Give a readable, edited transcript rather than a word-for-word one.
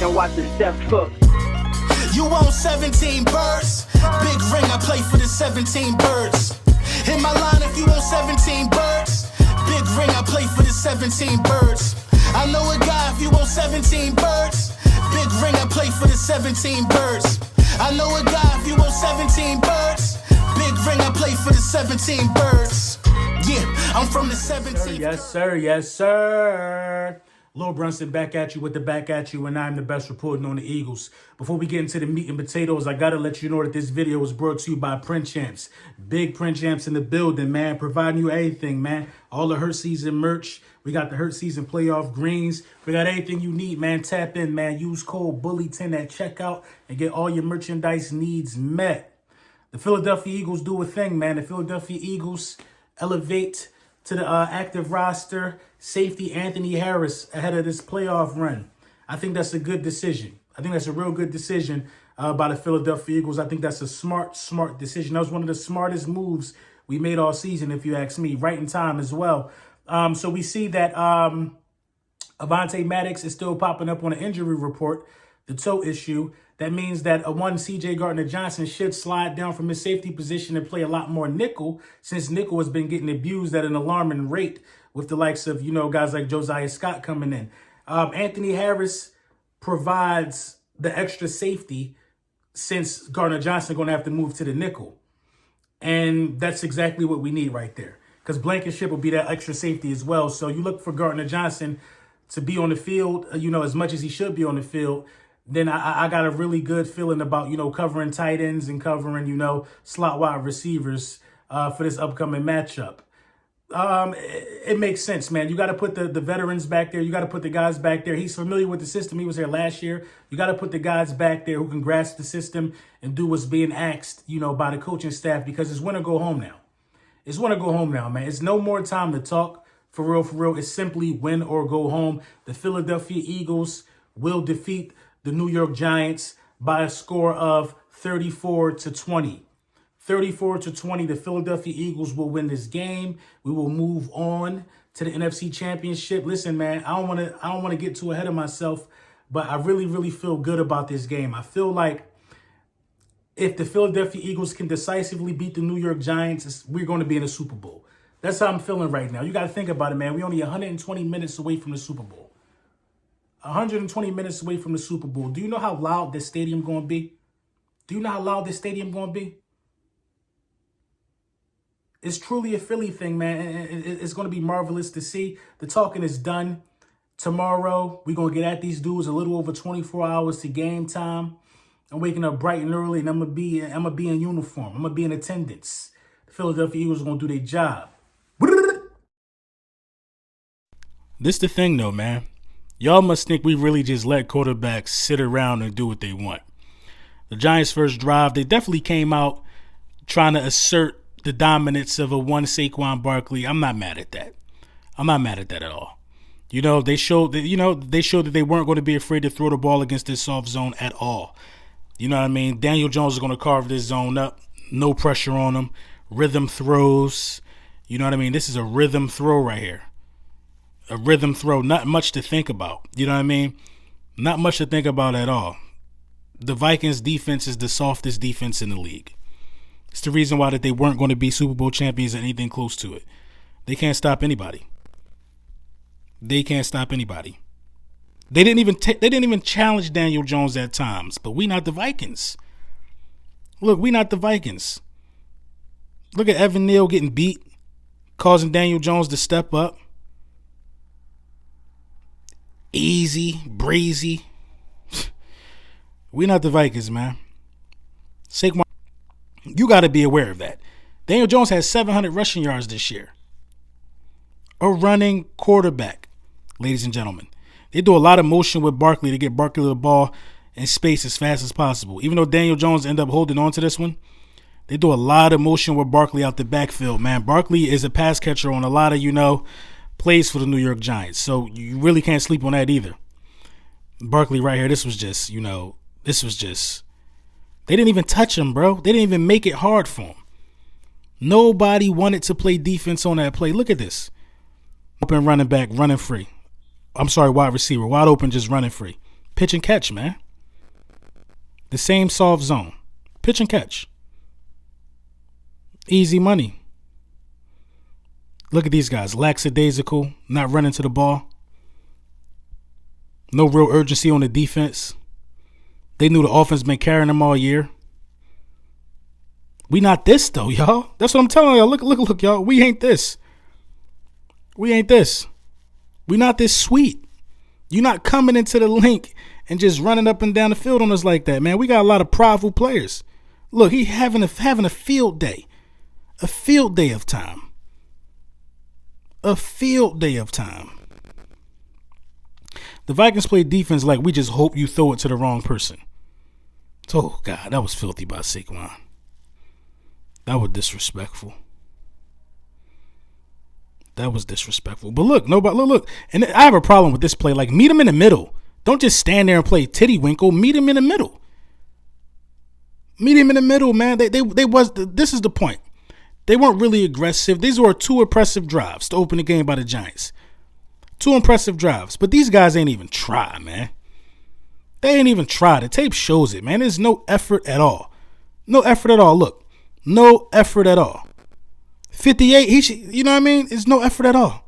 and watch the step cook. You want 17 birds? Big ring, I play for the 17 birds. Hit my line if you want 17 birds. Big ring, I play for the 17 birds. I know a guy if you want 17 birds. Big ring, I play for the 17 birds. I know a guy if you want 17 birds. Big ring, I play for the 17 birds. Yeah, I'm from the 17. Yes, sir. Yes, sir. Lil Brunson back at you with the back at you, and I'm the best reporting on the Eagles. Before we get into the meat and potatoes, I gotta let you know that this video was brought to you by Print Champs. Big Print Champs in the building, man. Providing you everything, man. All the Hurt Season merch. We got the Hurt Season playoff greens. We got everything you need, man. Tap in, man. Use code BULLY10 at checkout and get all your merchandise needs met. The Philadelphia Eagles do a thing, man. The Philadelphia Eagles elevate to the active roster safety Antony Harris ahead of this playoff run. I think that's a good decision. I think that's a real good decision by the Philadelphia Eagles. I think that's a smart decision. That was one of the smartest moves we made all season, if you ask me. Right in time as well. So we see that Avonte Maddox is still popping up on an injury report, the toe issue. That means that one C.J. Gardner-Johnson should slide down from his safety position and play a lot more nickel, since nickel has been getting abused at an alarming rate with the likes of, guys like Josiah Scott coming in. Antony Harris provides the extra safety since Gardner-Johnson going to have to move to the nickel. And that's exactly what we need right there, because Blankenship will be that extra safety as well. So you look for Gardner-Johnson to be on the field, as much as he should be on the field. Then I got a really good feeling about, covering tight ends and covering, slot wide receivers for this upcoming matchup. It makes sense, man. You got to put the veterans back there. You got to put the guys back there. He's familiar with the system. He was here last year. You got to put the guys back there who can grasp the system and do what's being asked, by the coaching staff, because it's win or go home now. It's win or go home now, man. It's no more time to talk. For real. It's simply win or go home. The Philadelphia Eagles will defeat the New York Giants by a score of 34-20. 34-20, the Philadelphia Eagles will win this game. We will move on to the NFC Championship. Listen, man, I don't want to get too ahead of myself, but I really feel good about this game. I feel like if the Philadelphia Eagles can decisively beat the New York Giants, we're going to be in the Super Bowl. That's how I'm feeling right now. You got to think about it, man. We're only 120 minutes away from the Super Bowl. 120 minutes away from the Super Bowl. Do you know how loud this stadium going to be? Do you know how loud this stadium going to be? It's truly a Philly thing, man. It's going to be marvelous to see. The talking is done. Tomorrow, we're going to get at these dudes a little over 24 hours to game time. I'm waking up bright and early, and I'm going to be in uniform. I'm going to be in attendance. The Philadelphia Eagles are going to do their job. This the thing, though, man. Y'all must think we really just let quarterbacks sit around and do what they want. The Giants' first drive, they definitely came out trying to assert the dominance of a one Saquon Barkley. I'm not mad at that. I'm not mad at that at all. They showed that they weren't going to be afraid to throw the ball against this soft zone at all. You know what I mean? Daniel Jones is going to carve this zone up. No pressure on him. Rhythm throws. You know what I mean? This is a rhythm throw right here. A rhythm throw, not much to think about. You know what I mean? Not much to think about at all. The Vikings defense is the softest defense in the league. It's the reason why that they weren't going to be Super Bowl champions or anything close to it. They can't stop anybody. They can't stop anybody. They didn't even challenge Daniel Jones at times, but we not the Vikings. Look, we not the Vikings. Look at Evan Neal getting beat, causing Daniel Jones to step up. Easy, breezy. We not the Vikings, man. Saquon, you got to be aware of that. Daniel Jones has 700 rushing yards this year. A running quarterback, ladies and gentlemen. They do a lot of motion with Barkley to get Barkley the ball in space as fast as possible. Even though Daniel Jones ended up holding on to this one, they do a lot of motion with Barkley out the backfield, man. Barkley is a pass catcher on a lot of, plays for the New York Giants. So you really can't sleep on that either. Barkley right here, this was just, they didn't even touch him, bro. They didn't even make it hard for him. Nobody wanted to play defense on that play. Look at this. Open running back, running free. I'm sorry, wide receiver. Wide open, just running free. Pitch and catch, man. The same soft zone. Pitch and catch. Easy money. Look at these guys. Lackadaisical, not running to the ball. No real urgency on the defense. They knew the offense been carrying them all year. We not this, though, y'all. That's what I'm telling y'all. Look, y'all. We ain't this. We ain't this. We not this sweet. You're not coming into the link and just running up and down the field on us like that, man. We got a lot of prideful players. Look, he having a field day. A field day of time. A field day of time. The Vikings play defense like we just hope you throw it to the wrong person. Oh, God, that was filthy by Saquon. That was disrespectful. That was disrespectful. But look. And I have a problem with this play. Like, meet him in the middle. Don't just stand there and play tiddywinkel. Meet him in the middle. Meet him in the middle, man. This is the point. They weren't really aggressive. These were 2 impressive drives to open the game by the Giants. 2 impressive drives. But these guys ain't even try, man. They ain't even try. The tape shows it, man. There's no effort at all. No effort at all. Look. No effort at all. 58, you know what I mean? There's no effort at all.